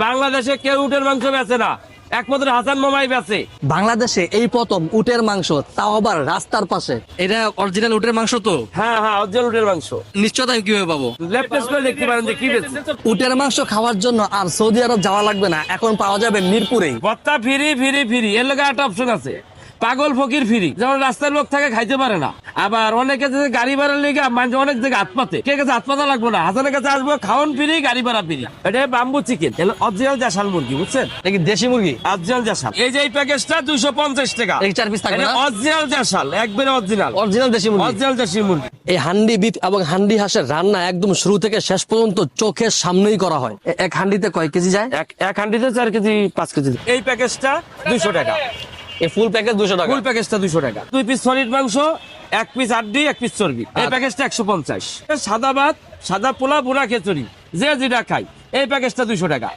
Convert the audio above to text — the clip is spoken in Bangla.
বাংলাদেশে কেউ উটের মাংস বেচে না, একমাত্র হাসান মামাই বেচে। বাংলাদেশে এই প্রথম উটের মাংস, তাও আবার রাস্তার পাশে। এটা অরিজিনাল উটের মাংস তো? হ্যাঁ হ্যাঁ, অরিজিনাল উটের মাংস। নিশ্চয়তা আমি কিভাবে পাবো? লেফট টেস্ট করে দেখতে পারেন যে কি বেচে। উটের মাংস খাওয়ার জন্য আর সৌদি আরব যাওয়া লাগবে না, এখন পাওয়া যাবে মিরপুরেই। ভত্তা ফ্রি ফ্রি ফ্রি, এর লগে একটা অপশন আছে, পাগল ফকির ফ্রি। যেমন রাস্তার লোক থাকে খাইতে পারে না, আবার অনেকে যে গাড়ি ভাড়ার লেগে মানুষ অনেক জায়গায় হাত পাতে, কে কাছে হাত পাতা লাগবো না, হাসানের কাছে আসবো, খাওয়ান ফ্রি, গাড়ি ভাড়া ফ্রি। এটা বাম্বু চিকেন, অরিজিনাল জাসাল মুরগি, বুঝছেন? এটা কি দেশি মুরগি? অরিজিনাল জাসাল। এই যে এই প্যাকেজটা 250 টাকা। এই 4 পিস থাকবে না? অরিজিনাল জাসাল, একবারে অরিজিনাল, অরিজিনাল দেশি মুরগি। অরিজিনাল দেশি মুরগি। এই হান্ডি বিফ এবং হান্ডি হাঁসের রান্না একদম শুরু থেকে শেষ পর্যন্ত চোখের সামনেই করা হয়। এক হান্ডিতে কয় কেজি যায়? এক হান্ডিতে 4 কেজি 5 কেজি। এই প্যাকেজটা 200 টাকা। এই ফুল প্যাকেজ 200 টাকা। ফুল প্যাকেজটা 200 টাকা। 2 পিস সলিড মাংস, 1 পিস হাড্ডি, 1 পিস চর্বি। এই প্যাকেজটা 150। সাদা ভাত, সাদা পোলা, বুনা খিচুড়ি, যে যেটা খাই, এই প্যাকেজটা 200 টাকা।